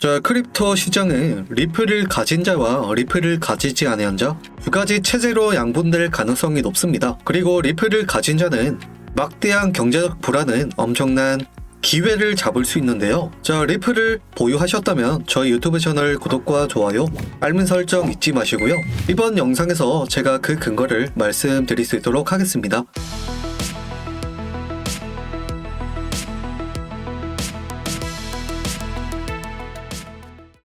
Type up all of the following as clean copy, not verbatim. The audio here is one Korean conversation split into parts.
자, 크립토 시장은 리플을 가진 자와 리플을 가지지 아니한 자 두 가지 체제로 양분될 가능성이 높습니다. 그리고 리플을 가진 자는 막대한 경제적 불안은 엄청난 기회를 잡을 수 있는데요. 자, 리플을 보유하셨다면 저희 유튜브 채널 구독과 좋아요, 알림 설정 잊지 마시고요. 이번 영상에서 제가 그 근거를 말씀드릴 수 있도록 하겠습니다.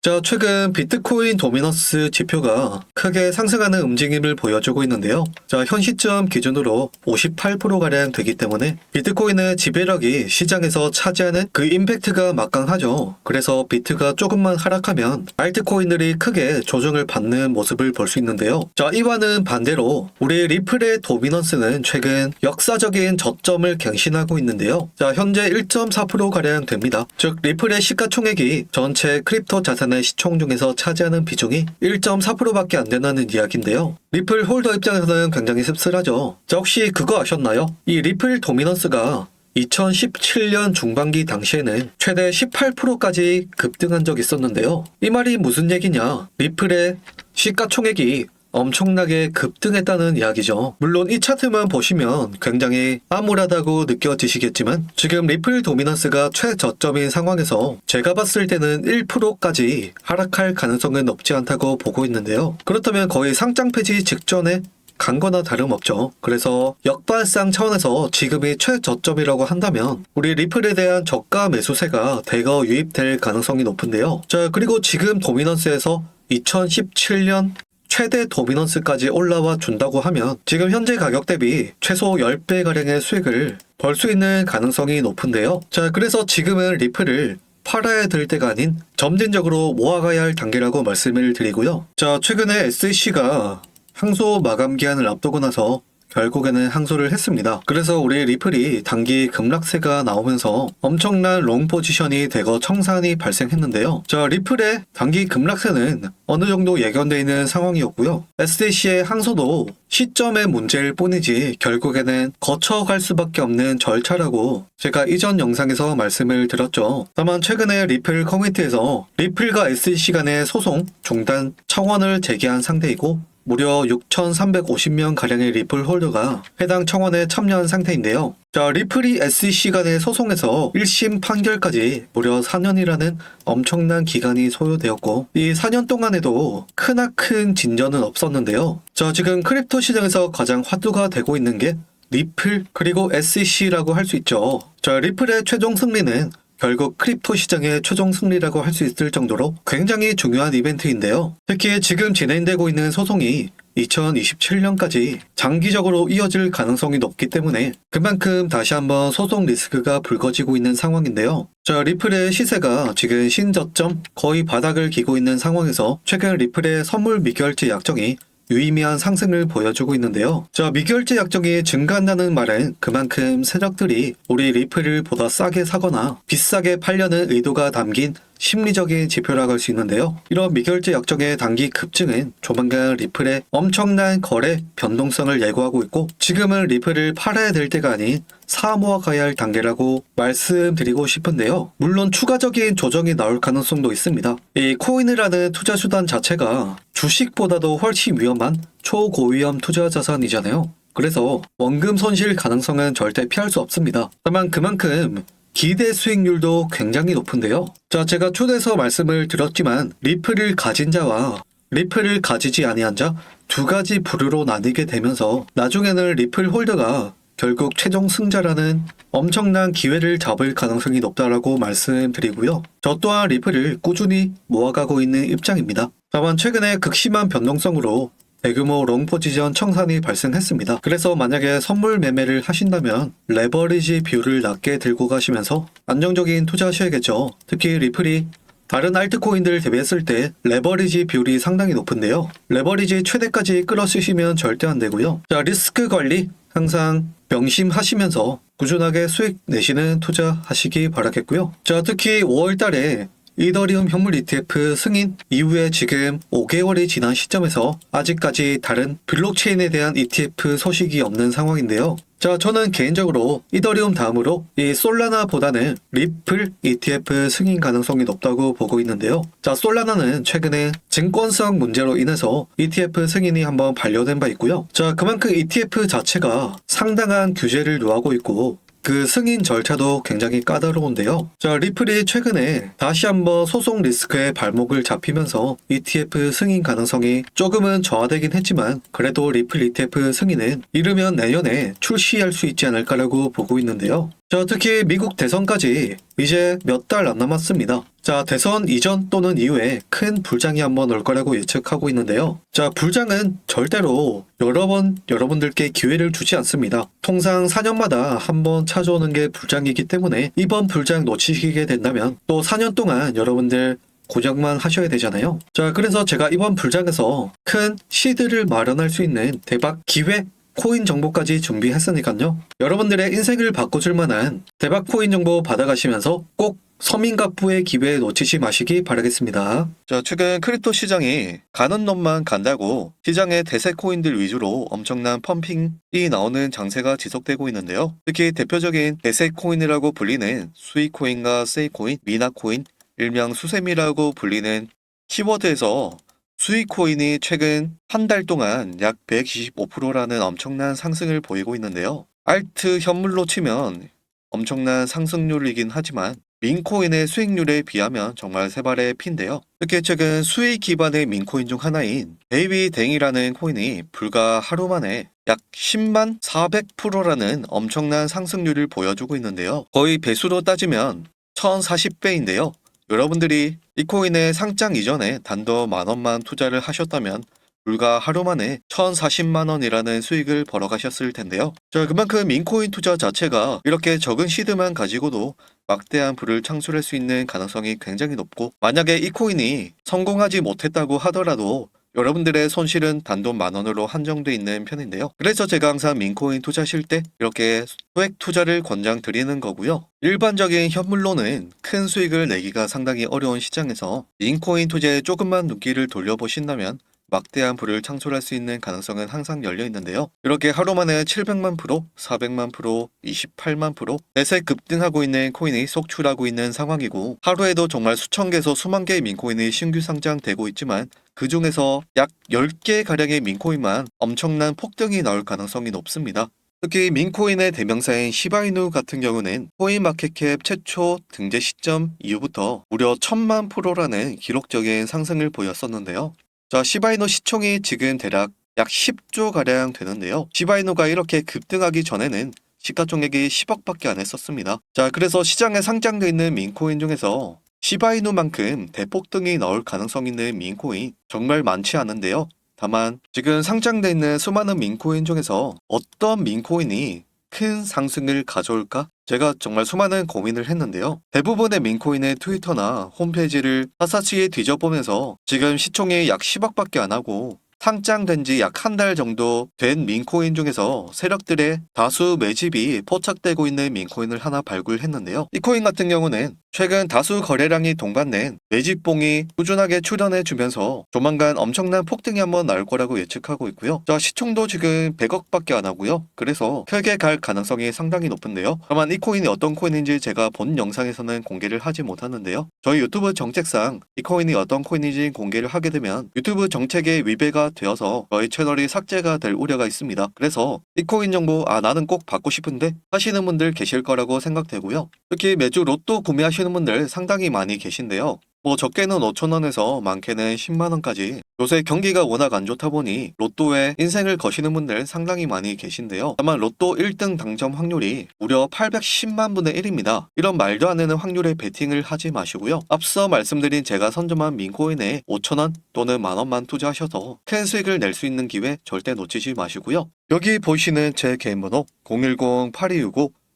자, 최근 비트코인 도미넌스 지표가 크게 상승하는 움직임을 보여주고 있는데요. 자, 현 시점 기준으로 58%가량 되기 때문에 비트코인의 지배력이 시장에서 차지하는 그 임팩트가 막강하죠. 그래서 비트가 조금만 하락하면 알트코인들이 크게 조정을 받는 모습을 볼 수 있는데요. 자, 이와는 반대로 우리 리플의 도미넌스는 최근 역사적인 저점을 갱신하고 있는데요. 자, 현재 1.4%가량 됩니다. 즉 리플의 시가총액이 전체 크립토 자산의 시총 중에서 차지하는 비중이 1.4%밖에 안 된다는 이야기인데요. 리플 홀더 입장에서는 굉장히 씁쓸하죠. 자, 혹시 그거 아셨나요? 이 리플 도미넌스가 2017년 중반기 당시에는 최대 18%까지 급등한 적이 있었는데요. 이 말이 무슨 얘기냐? 리플의 시가총액이 엄청나게 급등했다는 이야기죠. 물론 이 차트만 보시면 굉장히 암울하다고 느껴지시겠지만 지금 리플 도미넌스가 최저점인 상황에서 제가 봤을 때는 1%까지 하락할 가능성은 높지 않다고 보고 있는데요. 그렇다면 거의 상장 폐지 직전에 간 거나 다름없죠. 그래서 역발상 차원에서 지금이 최저점이라고 한다면 우리 리플에 대한 저가 매수세가 대거 유입될 가능성이 높은데요. 자, 그리고 지금 도미넌스에서 2017년 최대 도미넌스까지 올라와 준다고 하면 지금 현재 가격 대비 최소 10배가량의 수익을 벌 수 있는 가능성이 높은데요. 자, 그래서 지금은 리플을 팔아야 될 때가 아닌 점진적으로 모아가야 할 단계라고 말씀을 드리고요. 자, 최근에 SEC가 항소 마감 기한을 앞두고 나서 결국에는 항소를 했습니다. 그래서 우리 리플이 단기 급락세가 나오면서 엄청난 롱 포지션이 대거 청산이 발생했는데요. 자, 리플의 단기 급락세는 어느 정도 예견되어 있는 상황이었고요. SEC의 항소도 시점의 문제일 뿐이지 결국에는 거쳐갈 수밖에 없는 절차라고 제가 이전 영상에서 말씀을 드렸죠. 다만 최근에 리플 커뮤니티에서 리플과 SEC 간의 소송 중단 청원을 제기한 상태이고 무려 6,350명 가량의 리플 홀더가 해당 청원에 참여한 상태인데요. 자, 리플이 SEC 간의 소송에서 1심 판결까지 무려 4년이라는 엄청난 기간이 소요되었고 이 4년 동안에도 크나큰 진전은 없었는데요. 자, 지금 크립토 시장에서 가장 화두가 되고 있는 게 리플 그리고 SEC라고 할 수 있죠. 자, 리플의 최종 승리는 결국 크립토 시장의 최종 승리라고 할 수 있을 정도로 굉장히 중요한 이벤트인데요. 특히 지금 진행되고 있는 소송이 2027년까지 장기적으로 이어질 가능성이 높기 때문에 그만큼 다시 한번 소송 리스크가 불거지고 있는 상황인데요. 자, 리플의 시세가 지금 신저점 거의 바닥을 기고 있는 상황에서 최근 리플의 선물 미결제 약정이 유의미한 상승을 보여주고 있는데요. 자, 미결제 약정이 증가한다는 말은 그만큼 세력들이 우리 리플을 보다 싸게 사거나 비싸게 팔려는 의도가 담긴 심리적인 지표라고 할 수 있는데요. 이런 미결제 약정의 단기 급증은 조만간 리플의 엄청난 거래 변동성을 예고하고 있고 지금은 리플을 팔아야 될 때가 아닌 사모아 가야 할 단계라고 말씀드리고 싶은데요. 물론 추가적인 조정이 나올 가능성도 있습니다. 이 코인이라는 투자 수단 자체가 주식보다도 훨씬 위험한 초고위험 투자 자산이잖아요. 그래서 원금 손실 가능성은 절대 피할 수 없습니다. 다만 그만큼 기대 수익률도 굉장히 높은데요. 자, 제가 초대에서 말씀을 드렸지만 리플을 가진 자와 리플을 가지지 아니한 자 두 가지 부류로 나뉘게 되면서 나중에는 리플 홀더가 결국 최종 승자라는 엄청난 기회를 잡을 가능성이 높다라고 말씀드리고요. 저 또한 리플을 꾸준히 모아가고 있는 입장입니다. 다만 최근에 극심한 변동성으로 대규모 롱 포지션 청산이 발생했습니다. 그래서 만약에 선물 매매를 하신다면 레버리지 비율을 낮게 들고 가시면서 안정적인 투자하셔야겠죠. 특히 리플이 다른 알트코인들 대비했을 때 레버리지 비율이 상당히 높은데요. 레버리지 최대까지 끌어쓰시면 절대 안 되고요. 자, 리스크 관리 항상 명심하시면서 꾸준하게 수익 내시는 투자하시기 바라겠고요. 자, 특히 5월 달에 이더리움 현물 ETF 승인 이후에 지금 5개월이 지난 시점에서 아직까지 다른 블록체인에 대한 ETF 소식이 없는 상황인데요. 자, 저는 개인적으로 이더리움 다음으로 이 솔라나보다는 리플 ETF 승인 가능성이 높다고 보고 있는데요. 자, 솔라나는 최근에 증권성 문제로 인해서 ETF 승인이 한번 반려된 바 있고요. 자, 그만큼 ETF 자체가 상당한 규제를 요하고 있고 그 승인 절차도 굉장히 까다로운데요. 자, 리플이 최근에 다시 한번 소송 리스크에 발목을 잡히면서 ETF 승인 가능성이 조금은 저하되긴 했지만 그래도 리플 ETF 승인은 이르면 내년에 출시할 수 있지 않을까라고 보고 있는데요. 자, 특히 미국 대선까지 이제 몇 달 안 남았습니다. 자, 대선 이전 또는 이후에 큰 불장이 한번 올 거라고 예측하고 있는데요. 자, 불장은 절대로 여러 번 여러분들께 기회를 주지 않습니다. 통상 4년마다 한번 찾아오는 게 불장이기 때문에 이번 불장 놓치시게 된다면 또 4년 동안 여러분들 고정만 하셔야 되잖아요. 자, 그래서 제가 이번 불장에서 큰 시드를 마련할 수 있는 대박 기회 코인 정보까지 준비했으니까요. 여러분들의 인생을 바꿔줄 만한 대박 코인 정보 받아가시면서 꼭 서민갑부의 기회 놓치지 마시기 바라겠습니다. 자, 최근 크립토 시장이 가는 놈만 간다고 시장의 대세 코인들 위주로 엄청난 펌핑이 나오는 장세가 지속되고 있는데요. 특히 대표적인 대세 코인이라고 불리는 수익코인과 세이코인, 미나코인, 일명 수세미라고 불리는 키워드에서 수익코인이 최근 한 달 동안 약 125%라는 엄청난 상승을 보이고 있는데요. 알트 현물로 치면 엄청난 상승률이긴 하지만 민코인의 수익률에 비하면 정말 세 발의 피인데요. 특히 최근 수익 기반의 민코인 중 하나인 베이비댕이라는 코인이 불과 하루 만에 약 10만 400%라는 엄청난 상승률을 보여주고 있는데요. 거의 배수로 따지면 1040배인데요. 여러분들이 이 코인의 상장 이전에 단돈 10,000원만 투자를 하셨다면 불과 하루 만에 1040만원이라는 수익을 벌어가셨을 텐데요. 자, 그만큼 민코인 투자 자체가 이렇게 적은 시드만 가지고도 막대한 부를 창출할 수 있는 가능성이 굉장히 높고, 만약에 이 코인이 성공하지 못했다고 하더라도 여러분들의 손실은 단돈 10,000원으로 한정돼 있는 편인데요. 그래서 제가 항상 민코인 투자하실 때 이렇게 소액 투자를 권장드리는 거고요. 일반적인 현물로는 큰 수익을 내기가 상당히 어려운 시장에서 민코인 투자에 조금만 눈길을 돌려보신다면 막대한 부를 창출할 수 있는 가능성은 항상 열려 있는데요. 이렇게 하루 만에 700만 프로, 400만 프로, 28만 프로 매세 급등하고 있는 코인이 속출하고 있는 상황이고, 하루에도 정말 수천 개에서 수만 개의 민코인이 신규 상장되고 있지만 그 중에서 약 10개 가량의 민코인만 엄청난 폭등이 나올 가능성이 높습니다. 특히 민코인의 대명사인 시바이누 같은 경우는 코인마켓캡 최초 등재 시점 이후부터 무려 1000만 프로라는 기록적인 상승을 보였었는데요. 자, 시바이누 시총이 지금 대략 약 10조 가량 되는데요. 시바이누가 이렇게 급등하기 전에는 시가총액이 10억밖에 안 했었습니다. 자, 그래서 시장에 상장되어 있는 민코인 중에서 시바이누만큼 대폭등이 나올 가능성 있는 민코인 정말 많지 않은데요. 다만 지금 상장되어 있는 수많은 민코인 중에서 어떤 민코인이 큰 상승을 가져올까? 제가 정말 수많은 고민을 했는데요. 대부분의 민코인의 트위터나 홈페이지를 샅샅이 뒤져보면서 지금 시총이 약 10억밖에 안 하고 상장된 지 약 한 달 정도 된 민코인 중에서 세력들의 다수 매집이 포착되고 있는 민코인을 하나 발굴했는데요. 이 코인 같은 경우는 최근 다수 거래량이 동반된 매집봉이 꾸준하게 출현해주면서 조만간 엄청난 폭등이 한번 나올 거라고 예측하고 있고요. 자, 시총도 지금 100억밖에 안 하고요. 그래서 크게 갈 가능성이 상당히 높은데요. 다만 이 코인이 어떤 코인인지 제가 본 영상에서는 공개를 하지 못하는데요. 저희 유튜브 정책상 이 코인이 어떤 코인인지 공개를 하게 되면 유튜브 정책에 위배가 되어서 저희 채널이 삭제가 될 우려가 있습니다. 그래서 이 코인 정보 나는 꼭 받고 싶은데 하시는 분들 계실 거라고 생각되고요. 특히 매주 로또 구매하시는 분들 상당히 많이 계신데요. 적게는 5,000원에서 많게는 10만원까지 요새 경기가 워낙 안 좋다 보니 로또에 인생을 거시는 분들 상당히 많이 계신데요. 다만 로또 1등 당첨 확률이 무려 810만 분의 1입니다. 이런 말도 안 되는 확률에 베팅을 하지 마시고요. 앞서 말씀드린 제가 선점한 민코인에 5,000원 또는 만원만 투자하셔서 큰 수익을 낼 수 있는 기회 절대 놓치지 마시고요. 여기 보이시는 제 개인 번호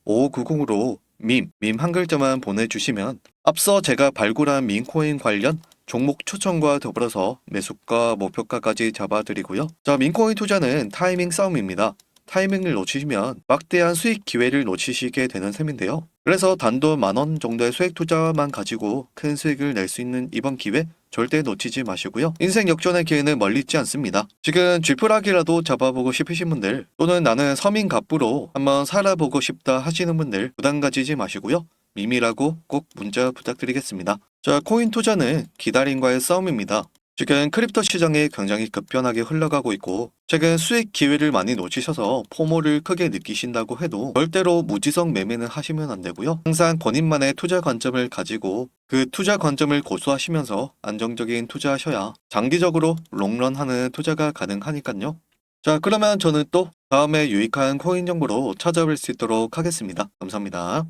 010-8265-5590으로 밈 한 글자만 보내주시면 앞서 제가 발굴한 민코인 관련 종목 추천과 더불어서 매수가, 목표가까지 잡아드리고요. 자, 민코인 투자는 타이밍 싸움입니다. 타이밍을 놓치시면 막대한 수익 기회를 놓치시게 되는 셈인데요. 그래서 단돈 10,000원 정도의 수익 투자만 가지고 큰 수익을 낼 수 있는 이번 기회 절대 놓치지 마시고요. 인생 역전의 기회는 멀리 있지 않습니다. 지금 쥐푸락이라도 잡아보고 싶으신 분들 또는 나는 서민 갑부로 한번 살아보고 싶다 하시는 분들 부담 가지지 마시고요. 미미라고 꼭 문자 부탁드리겠습니다. 자, 코인 투자는 기다림과의 싸움입니다. 지금 크립토 시장이 굉장히 급변하게 흘러가고 있고 최근 수익 기회를 많이 놓치셔서 포모를 크게 느끼신다고 해도 절대로 무지성 매매는 하시면 안 되고요. 항상 본인만의 투자 관점을 가지고 그 투자 관점을 고수하시면서 안정적인 투자하셔야 장기적으로 롱런하는 투자가 가능하니까요. 자, 그러면 저는 또 다음에 유익한 코인 정보로 찾아뵐 수 있도록 하겠습니다. 감사합니다.